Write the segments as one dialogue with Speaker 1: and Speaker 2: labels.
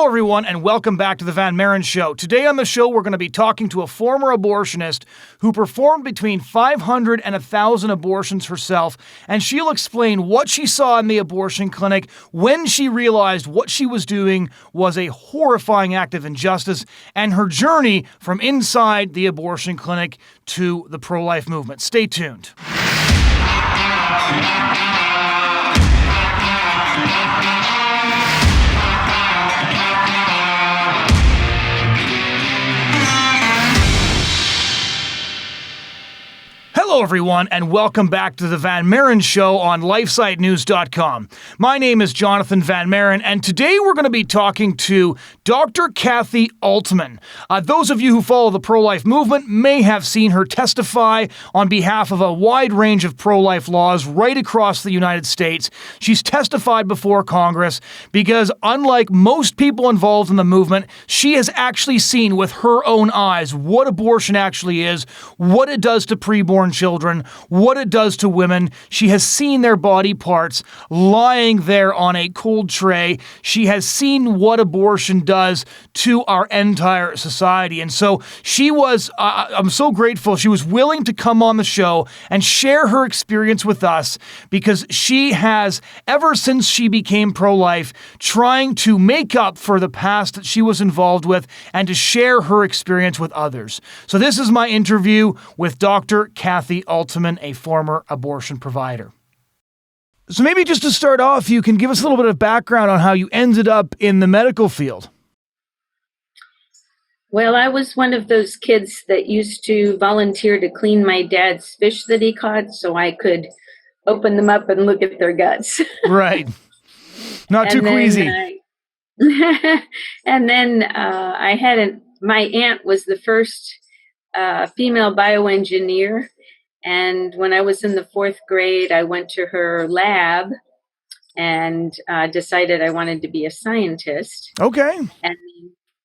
Speaker 1: everyone, and welcome back to the Van Maren Show. Today on the show, we're going to be talking to a former abortionist who performed between 500 and 1,000 abortions herself, and she'll explain what she saw in the abortion clinic when she realized what she was doing was a horrifying act of injustice, and her journey from inside the abortion clinic to the pro-life movement. Stay tuned. Hello, everyone, and welcome back to the Van Maren Show on LifeSiteNews.com. My name is Jonathon Van Maren, and today we're going to be talking to Dr. Kathy Aultman. Those of you who follow the pro-life movement may have seen her testify on behalf of a wide range of pro-life laws right across the United States. She's testified before Congress because, unlike most people involved in the movement, she has actually seen with her own eyes what abortion actually is, what it does to preborn children, what it does to women. She has seen their body parts lying there on a cold tray. She has seen what abortion does to our entire society. And so she was, I'm so grateful, she was willing to come on the show and share her experience with us because she has, ever since she became pro-life, trying to make up for the past that she was involved with and to share her experience with others. So this is my interview with Dr. Kathy Aultman, a former abortion provider. So maybe just to start off, you can give us a little bit of background on how you ended up in the medical field.
Speaker 2: Well, I was one of those kids that used to volunteer to clean my dad's fish that he caught so I could open them up and look at their guts.
Speaker 1: Right. Not too queasy.
Speaker 2: And then I had my aunt was the first female bioengineer. And when I was in the 4th grade, I went to her lab and decided I wanted to be a scientist.
Speaker 1: Okay.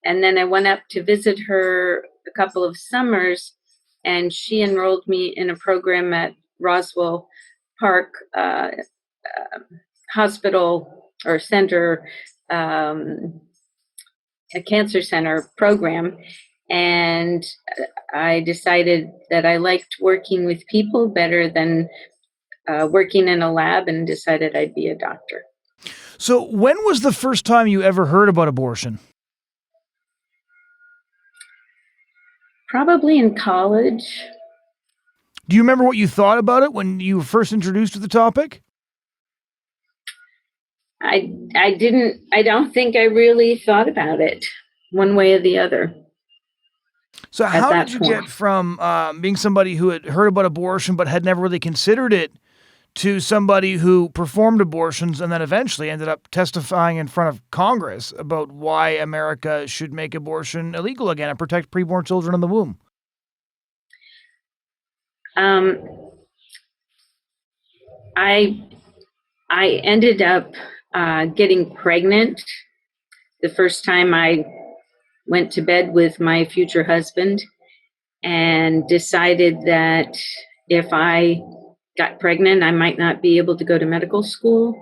Speaker 2: And then I went up to visit her a couple of summers, and she enrolled me in a program at Roswell Park Hospital or Center, a cancer center program. And I decided that I liked working with people better than working in a lab, and decided I'd be a doctor.
Speaker 1: So when was the first time you ever heard about abortion?
Speaker 2: Probably in college.
Speaker 1: Do you remember what you thought about it when you were first introduced to the topic?
Speaker 2: I don't think I really thought about it one way or the other.
Speaker 1: So how did you get from being somebody who had heard about abortion but had never really considered it to somebody who performed abortions and then eventually ended up testifying in front of Congress about why America should make abortion illegal again and protect preborn children in the womb?
Speaker 2: I ended up getting pregnant the first time I went to bed with my future husband, and decided that if I got pregnant, I might not be able to go to medical school,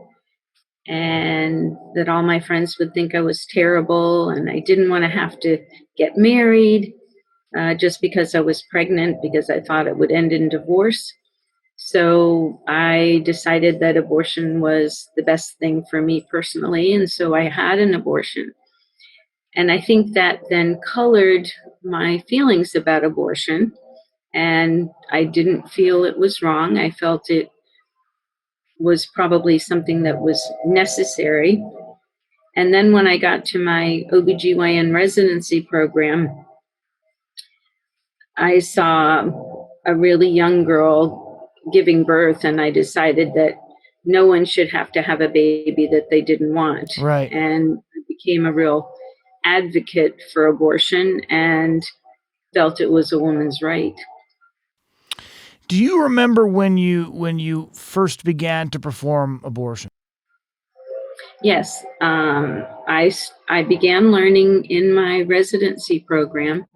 Speaker 2: and that all my friends would think I was terrible, and I didn't want to have to get married just because I was pregnant, because I thought it would end in divorce. So I decided that abortion was the best thing for me personally, and so I had an abortion. And I think that then colored my feelings about abortion, and I didn't feel it was wrong. I felt it was probably something that was necessary. And then when I got to my OBGYN residency program, I saw a really young girl giving birth, and I decided that no one should have to have a baby that they didn't want.
Speaker 1: Right.
Speaker 2: And I became a real advocate for abortion and felt it was a woman's right.
Speaker 1: Do you remember when you first began to perform abortion?
Speaker 2: Yes, I began learning in my residency program.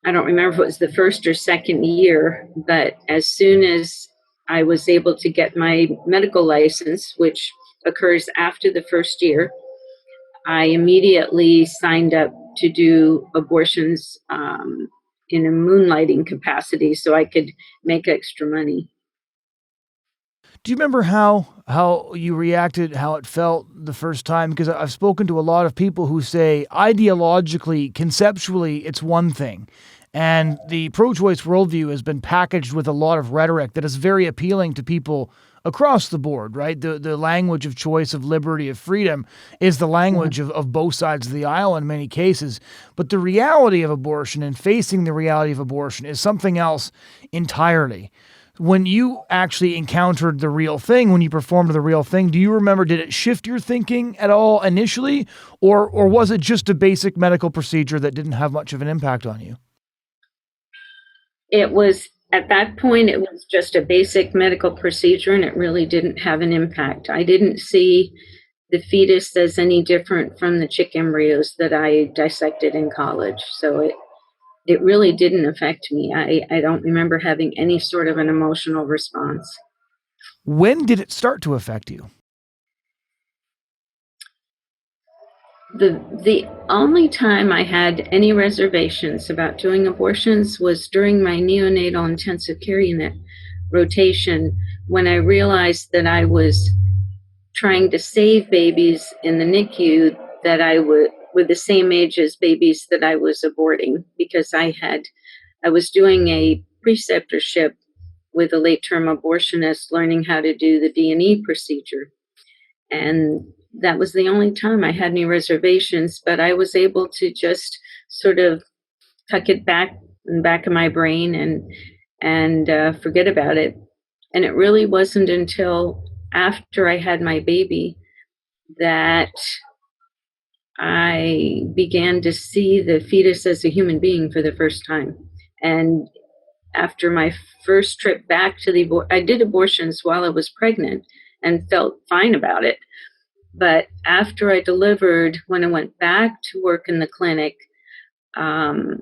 Speaker 2: I don't remember if it was the first or second year, but as soon as I was able to get my medical license, which occurs after the first year, I immediately signed up to do abortions in a moonlighting capacity so I could make extra money.
Speaker 1: Do you remember how you reacted, how it felt the first time? Because I've spoken to a lot of people who say ideologically, conceptually, it's one thing. And the pro-choice worldview has been packaged with a lot of rhetoric that is very appealing to people across the board, right? The language of choice, of liberty, of freedom is the language of both sides of the aisle in many cases. But the reality of abortion and facing the reality of abortion is something else entirely. When you actually encountered the real thing, when you performed the real thing, do you remember, did it shift your thinking at all initially, or was it just a basic medical procedure that didn't have much of an impact on you?
Speaker 2: It was, at that point, it was just a basic medical procedure and it really didn't have an impact. I didn't see the fetus as any different from the chick embryos that I dissected in college. So it really didn't affect me. I don't remember having any sort of an emotional response.
Speaker 1: When did it start to affect you?
Speaker 2: The only time I had any reservations about doing abortions was during my neonatal intensive care unit rotation, when I realized that I was trying to save babies in the NICU that I would were the same age as babies that I was aborting, because I was doing a preceptorship with a late term abortionist, learning how to do the D&E procedure. And that was the only time I had any reservations, but I was able to just sort of tuck it back in the back of my brain and forget about it. And it really wasn't until after I had my baby that I began to see the fetus as a human being for the first time. And after my first trip back to I did abortions while I was pregnant and felt fine about it. But after I delivered, when I went back to work in the clinic, um,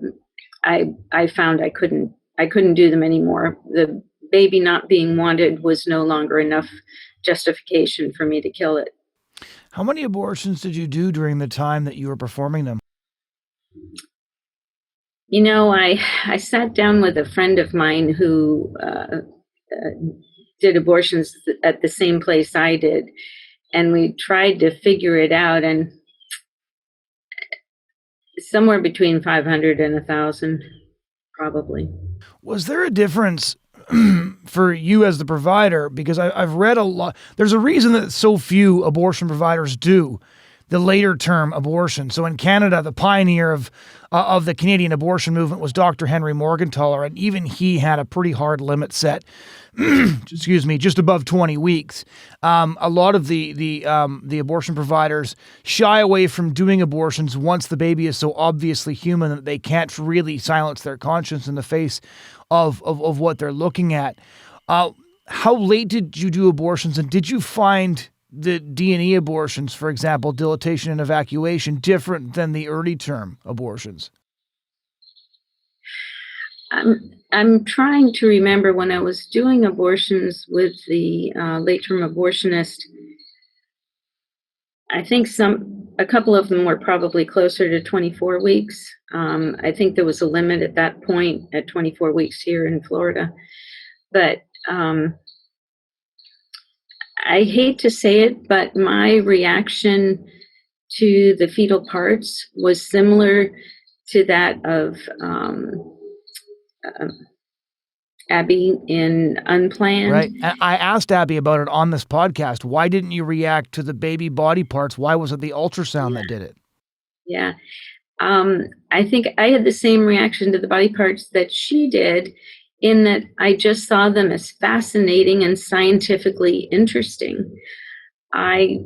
Speaker 2: I found I couldn't do them anymore. The baby not being wanted was no longer enough justification for me to kill it.
Speaker 1: How many abortions did you do during the time that you were performing them?
Speaker 2: You know, I sat down with a friend of mine who did abortions at the same place I did, and we tried to figure it out, and somewhere between 500 and 1,000, probably.
Speaker 1: Was there a difference for you as the provider? Because I've read a lot. There's a reason that so few abortion providers do the later term abortion. So in Canada, the pioneer of the Canadian abortion movement was Dr. Henry Morgentaler, and even he had a pretty hard limit set. Excuse me, just above 20 weeks. A lot of the abortion providers shy away from doing abortions once the baby is so obviously human that they can't really silence their conscience in the face of what they're looking at. How late did you do abortions, and did you find the D&E abortions, for example, dilatation and evacuation, different than the early term abortions?
Speaker 2: I'm trying to remember when I was doing abortions with the late term abortionist. I think a couple of them were probably closer to 24 weeks. I think there was a limit at that point at 24 weeks here in Florida. But I hate to say it, but my reaction to the fetal parts was similar to that of Abby in Unplanned.
Speaker 1: Right. And I asked Abby about it on this podcast. Why didn't you react to the baby body parts? Why was it the ultrasound that did it?
Speaker 2: Yeah. I think I had the same reaction to the body parts that she did, in that I just saw them as fascinating and scientifically interesting. I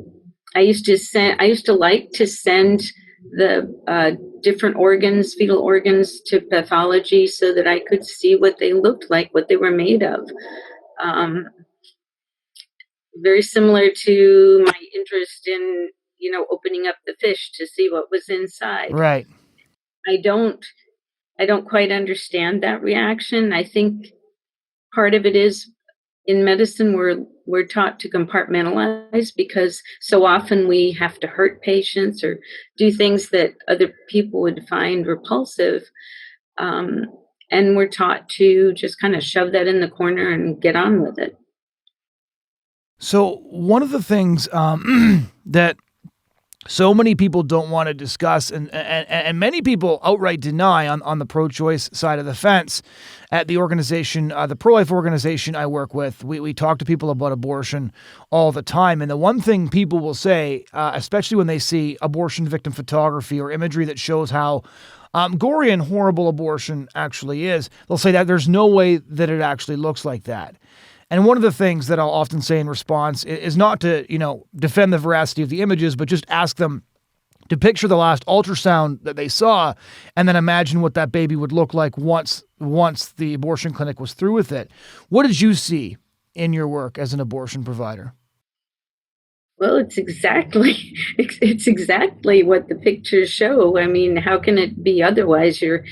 Speaker 2: used to like to send the different organs, fetal organs, to pathology so that I could see what they looked like, what they were made of. Very similar to my interest in, opening up the fish to see what was inside.
Speaker 1: Right.
Speaker 2: I don't quite understand that reaction. I think part of it is in medicine, we're taught to compartmentalize because so often we have to hurt patients or do things that other people would find repulsive. Um, and we're taught to just kind of shove that in the corner and get on with it.
Speaker 1: So one of the things that so many people don't want to discuss, and many people outright deny on the pro-choice side of the fence at the organization, the pro-life organization I work with, we talk to people about abortion all the time. And the one thing people will say, especially when they see abortion victim photography or imagery that shows how gory and horrible abortion actually is, they'll say that there's no way that it actually looks like that. And one of the things that I'll often say in response is not to, defend the veracity of the images, but just ask them to picture the last ultrasound that they saw and then imagine what that baby would look like once the abortion clinic was through with it. What did you see in your work as an abortion provider?
Speaker 2: Well, it's exactly what the pictures show. I mean, how can it be otherwise? You're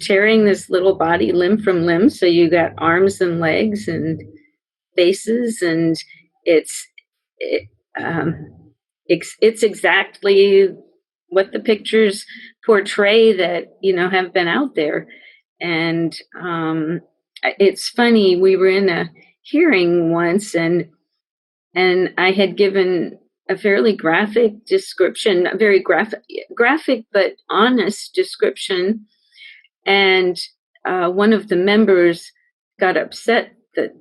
Speaker 2: tearing this little body limb from limb, so you got arms and legs and faces, and it's exactly what the pictures portray that have been out there. And it's funny, we were in a hearing once, and I had given a fairly graphic description, a very graphic but honest description, and one of the members got upset that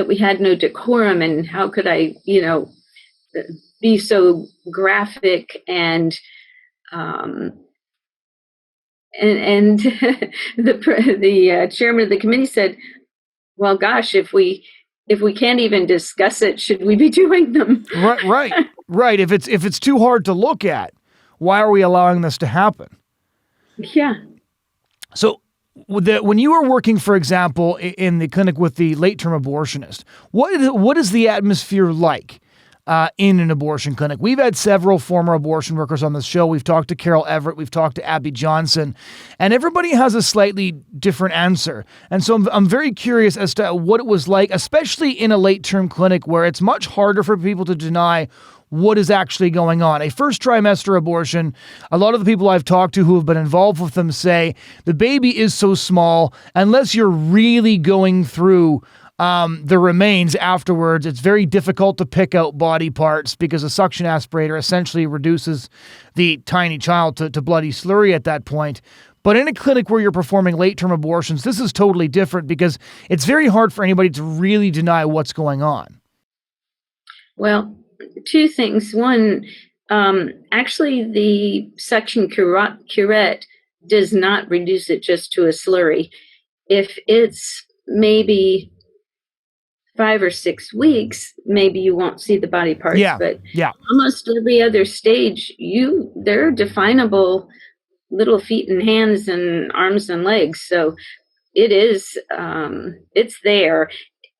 Speaker 2: we had no decorum, and how could I, be so graphic and the chairman of the committee said, "Well, gosh, if we can't even discuss it, should we be doing them?"
Speaker 1: Right. If it's too hard to look at, why are we allowing this to happen?
Speaker 2: Yeah.
Speaker 1: So when you were working, for example, in the clinic with the late-term abortionist, what is the atmosphere like in an abortion clinic? We've had several former abortion workers on this show. We've talked to Carol Everett. We've talked to Abby Johnson, and everybody has a slightly different answer. And so I'm very curious as to what it was like, especially in a late-term clinic where it's much harder for people to deny what is actually going on. A first trimester abortion, a lot of the people I've talked to who have been involved with them say the baby is so small, unless you're really going through the remains afterwards, it's very difficult to pick out body parts because a suction aspirator essentially reduces the tiny child to bloody slurry at that point. But in a clinic where you're performing late-term abortions, this is totally different because it's very hard for anybody to really deny what's going on.
Speaker 2: Well, two things. One, actually, the suction curette does not reduce it just to a slurry. If it's maybe 5 or 6 weeks, maybe you won't see the body parts. But almost every other stage, there are definable little feet and hands and arms and legs. So it is, it's there.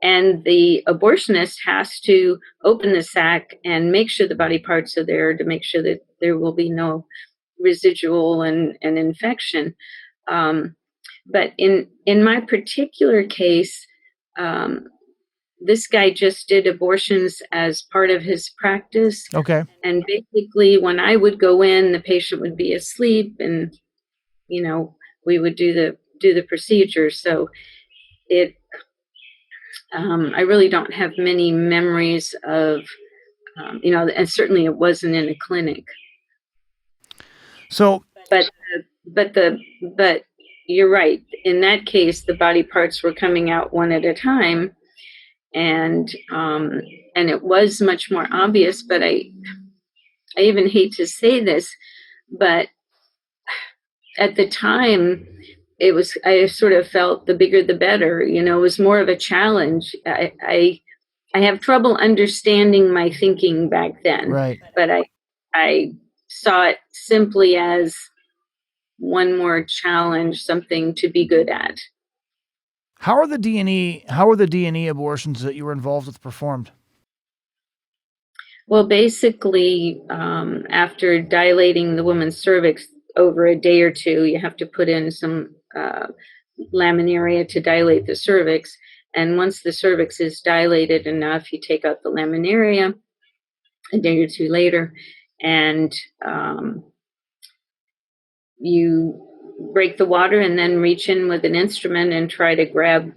Speaker 2: And the abortionist has to open the sac and make sure the body parts are there to make sure that there will be no residual and infection. But in my particular case, this guy just did abortions as part of his practice.
Speaker 1: Okay.
Speaker 2: And basically, when I would go in, the patient would be asleep, and we would do the procedure. So I really don't have many memories of, and certainly it wasn't in a clinic.
Speaker 1: So,
Speaker 2: but you're right. In that case, the body parts were coming out one at a time, and it was much more obvious. But I even hate to say this, but at the time, I sort of felt the bigger the better. It was more of a challenge. I have trouble understanding my thinking back then.
Speaker 1: Right.
Speaker 2: But I saw it simply as one more challenge, something to be good at.
Speaker 1: How are the D&E abortions that you were involved with performed?
Speaker 2: Well, basically, after dilating the woman's cervix over a day or two, you have to put in some laminaria to dilate the cervix. And once the cervix is dilated enough, you take out the laminaria a day or two later, and you break the water and then reach in with an instrument and try to grab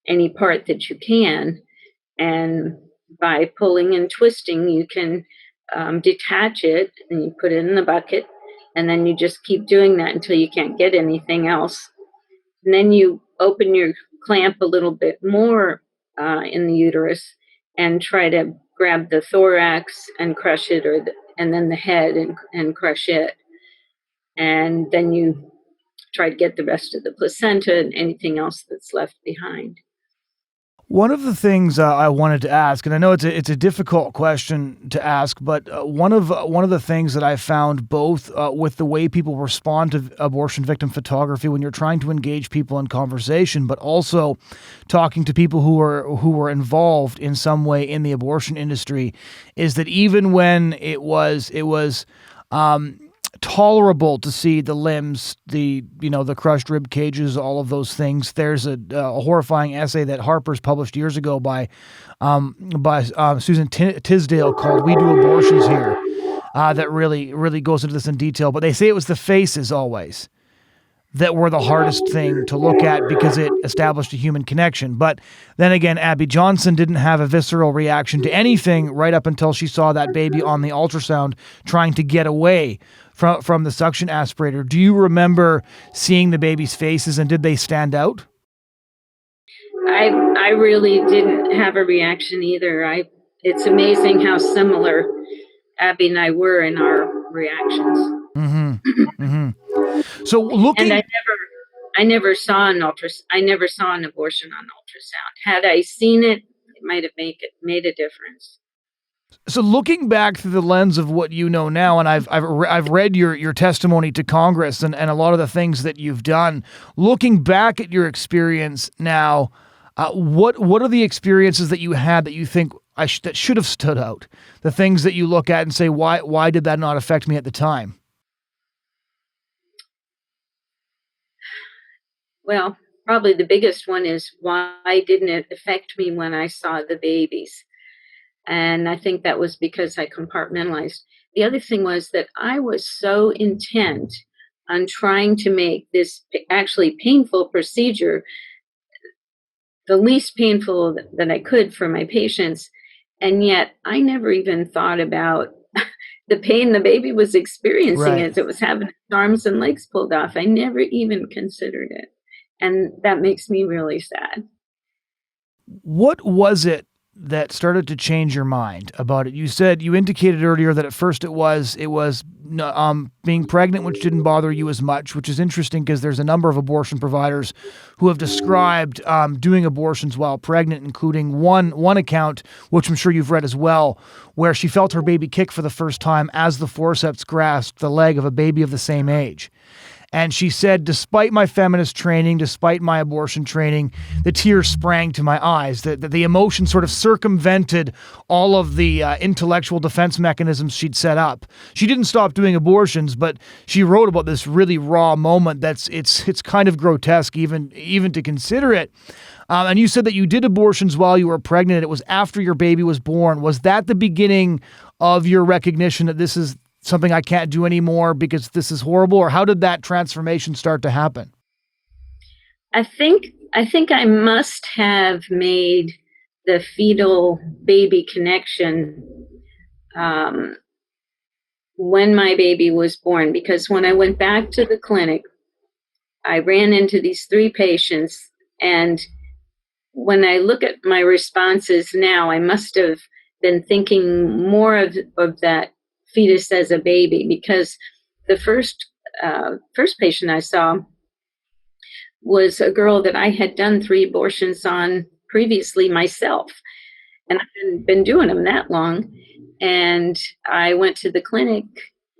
Speaker 2: any part that you can. And by pulling and twisting, you can detach it, and you put it in the bucket, and then you just keep doing that until you can't get anything else. And then you open your clamp a little bit more in the uterus and try to grab the thorax and crush it, and then the head and crush it. And then you try to get the rest of the placenta and anything else that's left behind.
Speaker 1: One of the things I wanted to ask, and I know it's a difficult question to ask, but one of the things that I found both with the way people respond to abortion victim photography when you're trying to engage people in conversation, but also talking to people who were involved in some way in the abortion industry, is that even when it was tolerable to see the limbs, the crushed rib cages, all of those things. There's a horrifying essay that Harper's published years ago by Susan Tisdale called "We Do Abortions Here," that really goes into this in detail. But they say it was the faces always that were the hardest thing to look at because it established a human connection. But then again, Abby Johnson didn't have a visceral reaction to anything right up until she saw that baby on the ultrasound trying to get away from the suction aspirator. Do you remember seeing the baby's faces, and did they stand out?
Speaker 2: I really didn't have a reaction either. It's amazing how similar Abby and I were in our reactions.
Speaker 1: Mm-hmm. Mm-hmm. So looking,
Speaker 2: and I never saw an abortion on ultrasound. Had I seen it, it might have made a difference.
Speaker 1: So looking back through the lens of what you know now, and I've read your testimony to Congress and a lot of the things that you've done. Looking back at your experience now, what are the experiences that you had that you think that should have stood out? The things that you look at and say, why did that not affect me at the time?
Speaker 2: Well, probably the biggest one is, why didn't it affect me when I saw the babies? And I think that was because I compartmentalized. The other thing was that I was so intent on trying to make this actually painful procedure the least painful that I could for my patients. And yet I never even thought about the pain the baby was experiencing
Speaker 1: Right.
Speaker 2: as it was having its arms and legs pulled off. I never even considered it. And that makes me really sad.
Speaker 1: What was it that started to change your mind about it? You indicated earlier that at first it was being pregnant, which didn't bother you as much, which is interesting because there's a number of abortion providers who have described doing abortions while pregnant, including one account, which I'm sure you've read as well, where she felt her baby kick for the first time as the forceps grasped the leg of a baby of the same age. And she said, despite my feminist training, despite my abortion training, the tears sprang to my eyes. The emotion sort of circumvented all of the intellectual defense mechanisms she'd set up. She didn't stop doing abortions, but she wrote about this really raw moment it's kind of grotesque even to consider it. And you said that you did abortions while you were pregnant. It was after your baby was born. Was that the beginning of your recognition that this is something I can't do anymore because this is horrible? Or how did that transformation start to happen?
Speaker 2: I think I must have made the fetal baby connection when my baby was born, because when I went back to the clinic, I ran into these 3 patients, and when I look at my responses now, I must have been thinking more of that fetus as a baby, because the first patient I saw was a girl that I had done 3 abortions on previously myself, and I hadn't been doing them that long. And I went to the clinic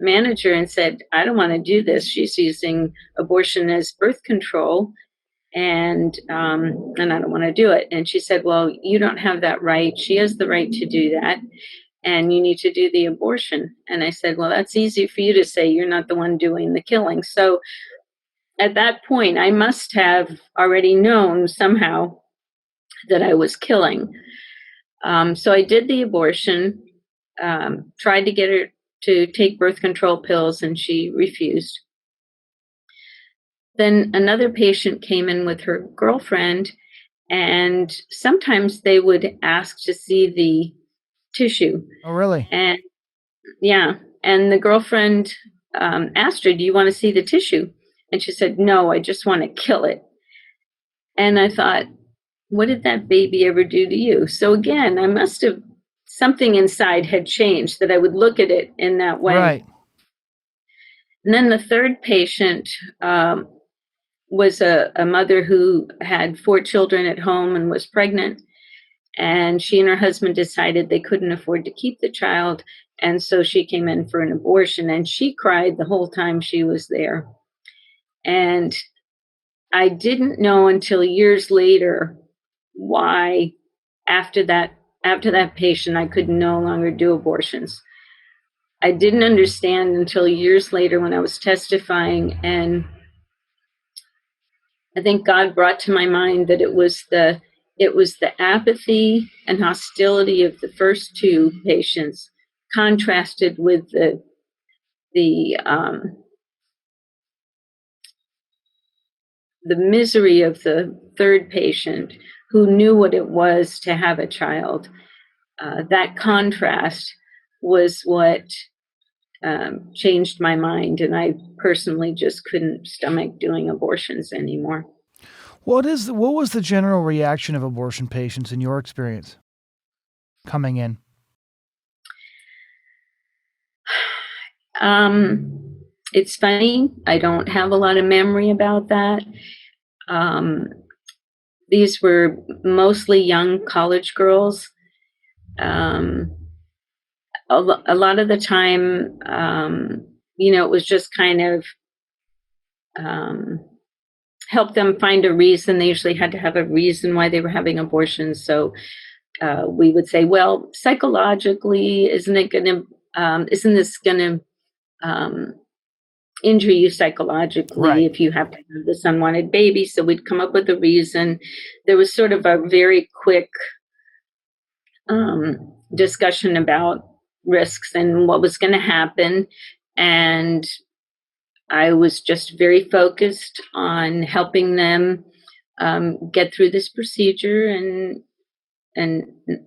Speaker 2: manager and said, I don't want to do this. She's using abortion as birth control, and I don't want to do it. And she said, well, you don't have that right. She has the right to do that, and you need to do the abortion. And I said, well, that's easy for you to say. You're not the one doing the killing. So at that point, I must have already known somehow that I was killing. So I did the abortion, tried to get her to take birth control pills, and she refused. Then another patient came in with her girlfriend, and sometimes they would ask to see the tissue.
Speaker 1: Oh, really?
Speaker 2: And yeah, and the girlfriend asked her, "Do you want to see the tissue?" And she said, "No, I just want to kill it." And I thought, what did that baby ever do to you? So again, I must have, something inside had changed that I would look at it in that way.
Speaker 1: Right.
Speaker 2: And then the third patient was a mother who had 4 children at home and was pregnant. And she and her husband decided they couldn't afford to keep the child. And so she came in for an abortion, and she cried the whole time she was there. And I didn't know until years later why after that patient I could no longer do abortions. I didn't understand until years later when I was testifying, and I think God brought to my mind that it was the apathy and hostility of the first 2 patients contrasted with the misery of the third patient who knew what it was to have a child. That contrast was what changed my mind, and I personally just couldn't stomach doing abortions anymore.
Speaker 1: What was the general reaction of abortion patients in your experience coming in?
Speaker 2: It's funny. I don't have a lot of memory about that. These were mostly young college girls. A lot of the time, it was just kind of help them find a reason. They usually had to have a reason why they were having abortions. So we would say, well, psychologically, isn't this going to injure you psychologically
Speaker 1: Right.
Speaker 2: if you have to have this unwanted baby? So we'd come up with a reason. There was sort of a very quick discussion about risks and what was going to happen. And I was just very focused on helping them get through this procedure and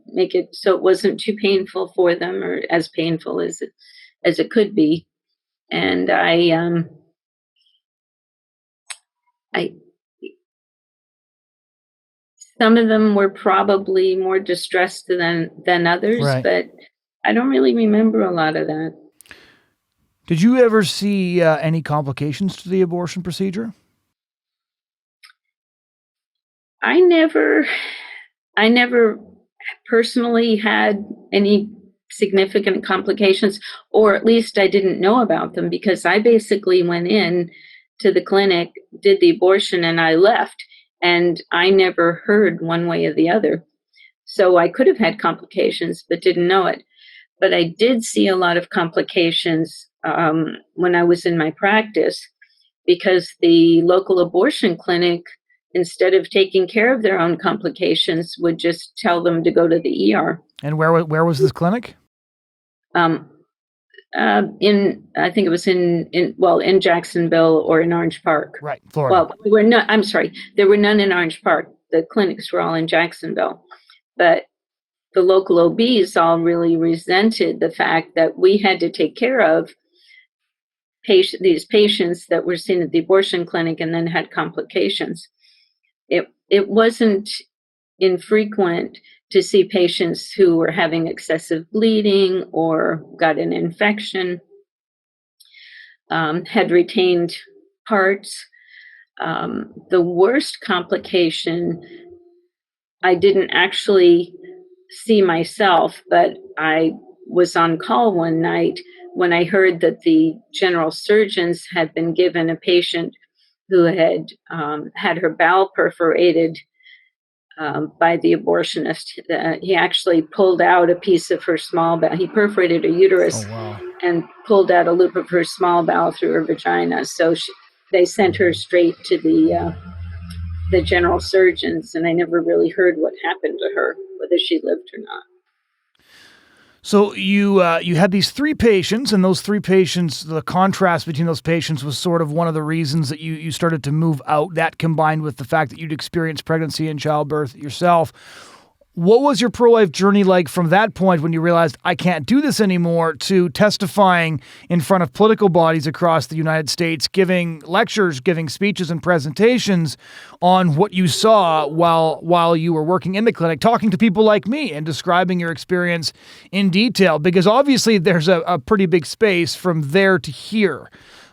Speaker 2: make it so it wasn't too painful for them, or as painful as it could be. And I some of them were probably more distressed than others,
Speaker 1: Right.
Speaker 2: but I don't really remember a lot of that.
Speaker 1: Did you ever see any complications to the abortion procedure?
Speaker 2: I never personally had any significant complications, or at least I didn't know about them, because I basically went in to the clinic, did the abortion, and I left, and I never heard one way or the other. So I could have had complications, but didn't know it. But I did see a lot of complications when I was in my practice, because the local abortion clinic, instead of taking care of their own complications, would just tell them to go to the ER.
Speaker 1: And where was this clinic?
Speaker 2: I think it was in Jacksonville or in Orange Park.
Speaker 1: Right, Florida.
Speaker 2: Well, there were none in Orange Park. The clinics were all in Jacksonville. But the local OBs all really resented the fact that we had to take care of these patients that were seen at the abortion clinic and then had complications. It wasn't infrequent to see patients who were having excessive bleeding or got an infection, had retained parts. The worst complication I didn't actually see myself, but I was on call one night when I heard that the general surgeons had been given a patient who had had her bowel perforated by the abortionist. He actually pulled out a piece of her small bowel. He perforated her uterus.
Speaker 1: Oh, wow.
Speaker 2: And pulled out a loop of her small bowel through her vagina. So they sent her straight to the the general surgeons, and I never really heard what happened to her, whether she lived or not.
Speaker 1: So you had these three patients, and those three patients, the contrast between those patients was sort of one of the reasons that you started to move out. That combined with the fact that you'd experienced pregnancy and childbirth yourself. What was your pro-life journey like from that point when you realized I can't do this anymore to testifying in front of political bodies across the United States, giving lectures, giving speeches and presentations on what you saw while you were working in the clinic, talking to people like me and describing your experience in detail? Because obviously there's a pretty big space from there to here.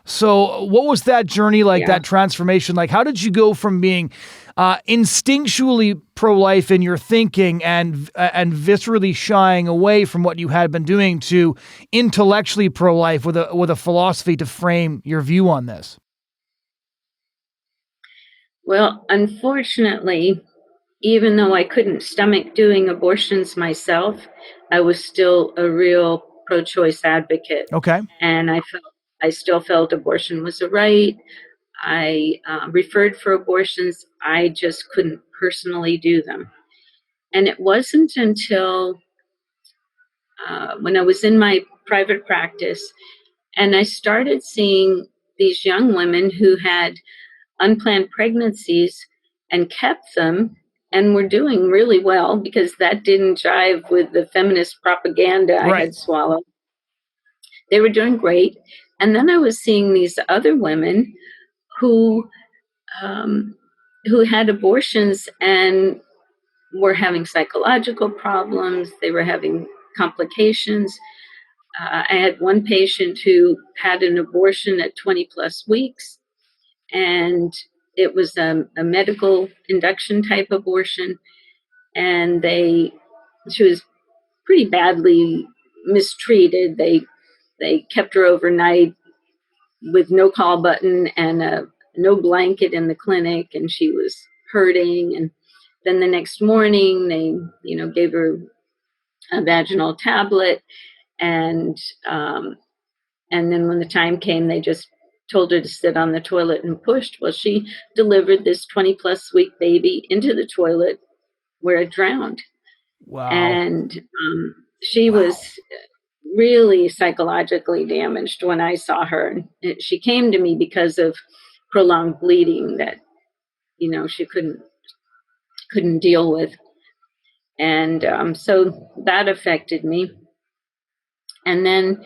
Speaker 1: So what was that journey like, that transformation like? How did you go from being instinctually pro-life in your thinking and viscerally shying away from what you had been doing to intellectually pro-life with a philosophy to frame your view on this?
Speaker 2: Well, unfortunately, even though I couldn't stomach doing abortions myself, I was still a real pro-choice advocate.
Speaker 1: Okay.
Speaker 2: And I still felt abortion was a right. I referred for abortions. I just couldn't personally do them. And it wasn't until when I was in my private practice and I started seeing these young women who had unplanned pregnancies and kept them and were doing really well, because that didn't jive with the feminist propaganda I had swallowed. They were doing great. And then I was seeing these other women who had abortions and were having psychological problems. They were having complications. I had one patient who had an abortion at 20 plus weeks, and it was a medical induction type abortion. And she was pretty badly mistreated. They kept her overnight with no call button and no blanket in the clinic, and she was hurting. And then the next morning, they gave her a vaginal tablet, and then when the time came, they just told her to sit on the toilet and pushed. Well, she delivered this 20 plus week baby into the toilet where it drowned.
Speaker 1: Wow.
Speaker 2: And she was really psychologically damaged when I saw her. She came to me because of prolonged bleeding that she couldn't deal with. And so that affected me. And then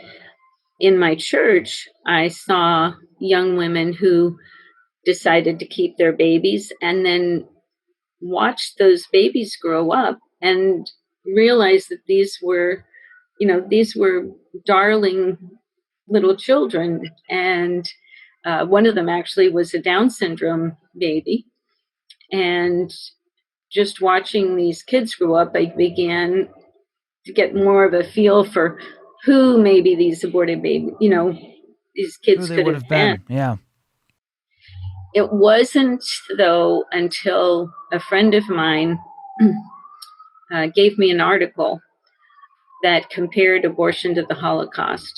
Speaker 2: in my church, I saw young women who decided to keep their babies and then watched those babies grow up and realized that these were darling little children. And one of them actually was a Down syndrome baby. And just watching these kids grow up, I began to get more of a feel for who maybe these aborted babies, these kids could have been.
Speaker 1: Yeah.
Speaker 2: It wasn't, though, until a friend of mine gave me an article that compared abortion to the Holocaust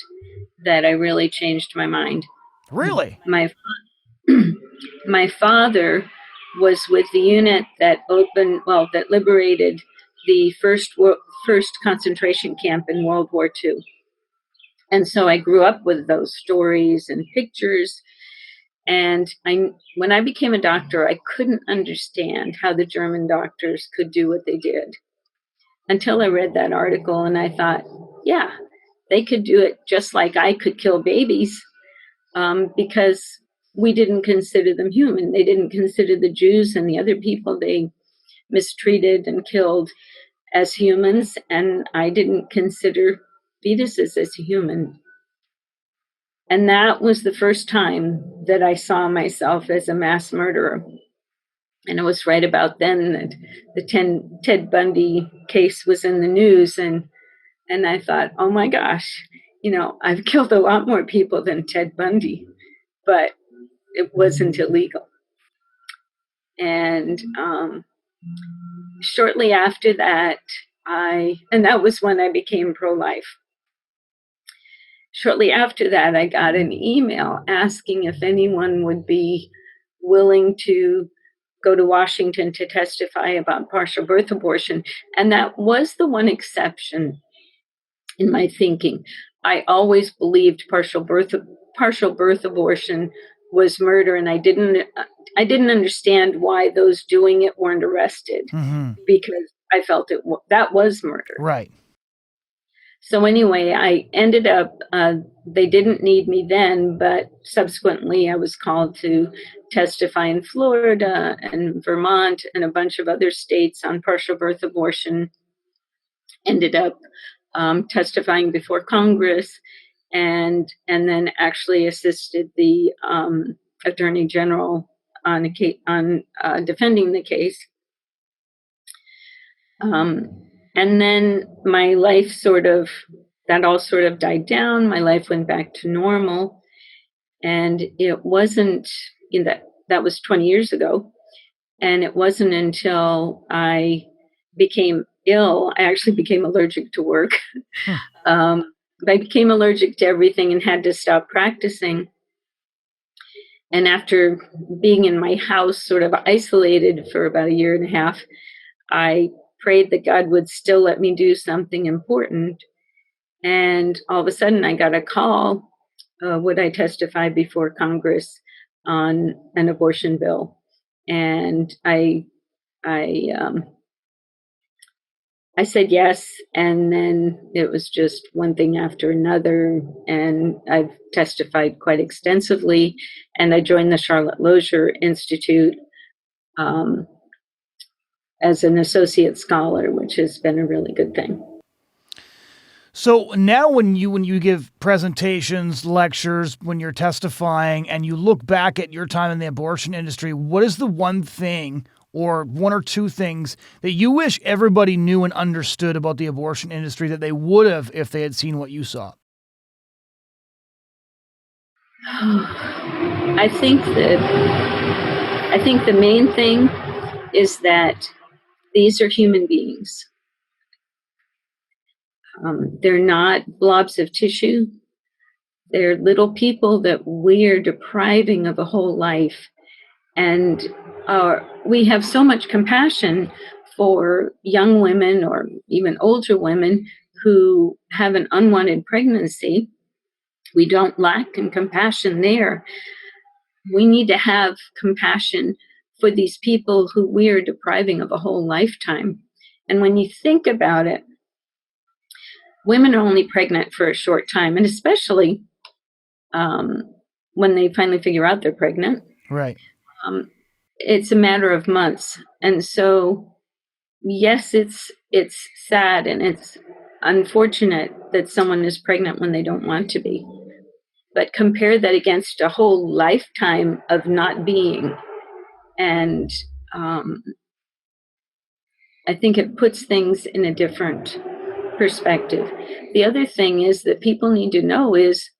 Speaker 2: that I really changed my mind.
Speaker 1: Really?
Speaker 2: My father was with the unit that liberated the first concentration camp in World War II. And so I grew up with those stories and pictures. And when I became a doctor, I couldn't understand how the German doctors could do what they did until I read that article, and I thought, yeah, they could do it just like I could kill babies, because we didn't consider them human. They didn't consider the Jews and the other people they mistreated and killed as humans, and I didn't consider fetuses as human. And that was the first time that I saw myself as a mass murderer. And it was right about then that the Ted Bundy case was in the news. And I thought, oh my gosh, I've killed a lot more people than Ted Bundy, but it wasn't illegal. And shortly after that, and that was when I became pro-life. Shortly after that, I got an email asking if anyone would be willing to go to Washington to testify about partial birth abortion. And that was the one exception in my thinking. I always believed partial birth abortion was murder, and I didn't understand why those doing it weren't arrested, because I felt that was murder.
Speaker 1: Right.
Speaker 2: So anyway, I ended up, they didn't need me then, but subsequently I was called to testify in Florida and Vermont and a bunch of other states on partial birth abortion. Ended up testifying before Congress, and then actually assisted the Attorney General on defending the case. And then my life that all died down. My life went back to normal, and it wasn't that was 20 years ago, and it wasn't until I became ill. I actually became allergic to work. I became allergic to everything and had to stop practicing. And after being in my house, sort of isolated for about a year and a half, I prayed that God would still let me do something important. And all of a sudden I got a call, would I testify before Congress on an abortion bill? And I said yes, and then it was just one thing after another, and I've testified quite extensively, and I joined the Charlotte Lozier Institute as an associate scholar, which has been a really good thing.
Speaker 1: So now when you give presentations, lectures, when you're testifying, and you look back at your time in the abortion industry, what is the one thing or one or two things that you wish everybody knew and understood about the abortion industry that they would have if they had seen what you saw?
Speaker 2: I think the main thing is that these are human beings. They're not blobs of tissue. They're little people that we're depriving of a whole life. And we have so much compassion for young women or even older women who have an unwanted pregnancy. We don't lack in compassion there. We need to have compassion for these people who we are depriving of a whole lifetime. And when you think about it, women are only pregnant for a short time, and especially when they finally figure out they're pregnant.
Speaker 1: Right.
Speaker 2: It's a matter of months. And so, yes, it's sad and it's unfortunate that someone is pregnant when they don't want to be. But compare that against a whole lifetime of not being. And I think it puts things in a different perspective. The other thing is that people need to know is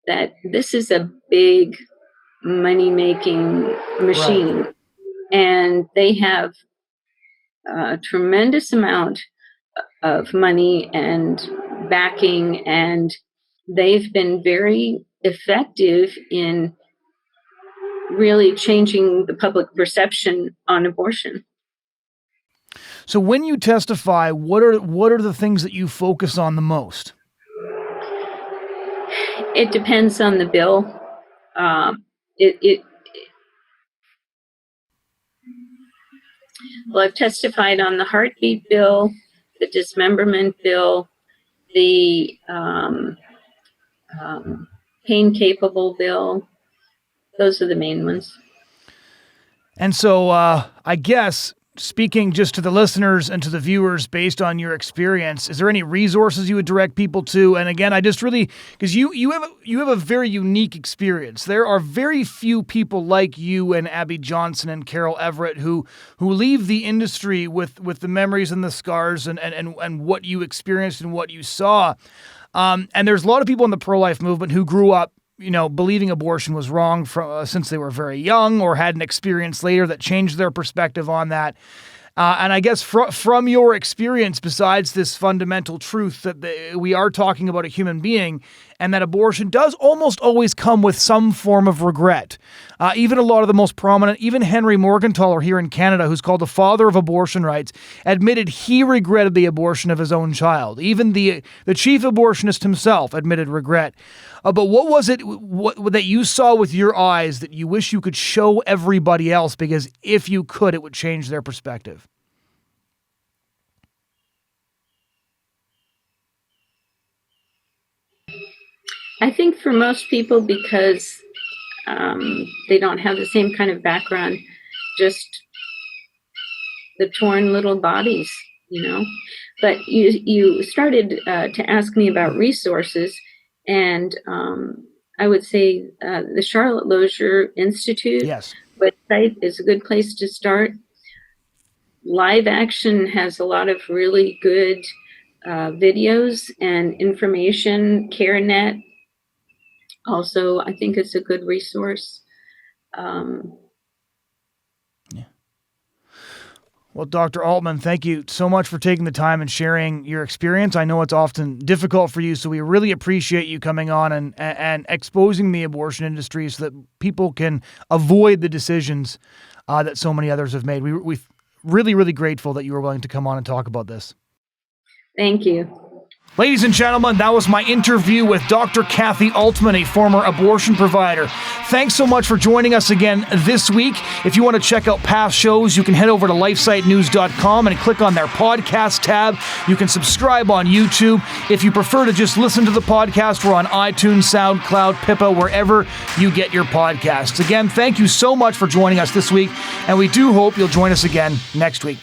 Speaker 2: that this is a big money-making machine. Right. And they have a tremendous amount of money and backing, and they've been very effective in really changing the public perception on abortion.
Speaker 1: So when you testify, what are the things that you focus on the most?
Speaker 2: It depends on the bill. Well, I've testified on the heartbeat bill, the dismemberment bill, the pain-capable bill. Those are the main ones.
Speaker 1: And so I guess, speaking just to the listeners and to the viewers based on your experience, is there any resources you would direct people to? And again, I just really, because you have a very unique experience. There are very few people like you and Abby Johnson and Carol Everett who leave the industry with the memories and the scars and what you experienced and what you saw. And there's a lot of people in the pro-life movement who grew up, believing abortion was wrong since they were very young or had an experience later that changed their perspective on that. And I guess from your experience, besides this fundamental truth that we are talking about a human being and that abortion does almost always come with some form of regret. Even a lot of the most prominent, even Henry Morgentaler here in Canada, who's called the father of abortion rights, admitted he regretted the abortion of his own child. Even the chief abortionist himself admitted regret. But what was it that you saw with your eyes that you wish you could show everybody else? Because if you could, it would change their perspective.
Speaker 2: I think for most people, because they don't have the same kind of background, just the torn little bodies, But you started to ask me about resources, and I would say the Charlotte Lozier Institute website is a good place to start. Live Action has a lot of really good videos and information. CareNet also, I think it's a good resource.
Speaker 1: Well, Dr. Aultman, thank you so much for taking the time and sharing your experience. I know it's often difficult for you, so we really appreciate you coming on and exposing the abortion industry so that people can avoid the decisions that so many others have made. We're really, really grateful that you were willing to come on and talk about this.
Speaker 2: Thank you.
Speaker 1: Ladies and gentlemen, that was my interview with Dr. Kathy Aultman, a former abortion provider. Thanks so much for joining us again this week. If you want to check out past shows, you can head over to lifesitenews.com and click on their podcast tab. You can subscribe on YouTube. If you prefer to just listen to the podcast, we're on iTunes, SoundCloud, Pippa, wherever you get your podcasts. Again, thank you so much for joining us this week, and we do hope you'll join us again next week.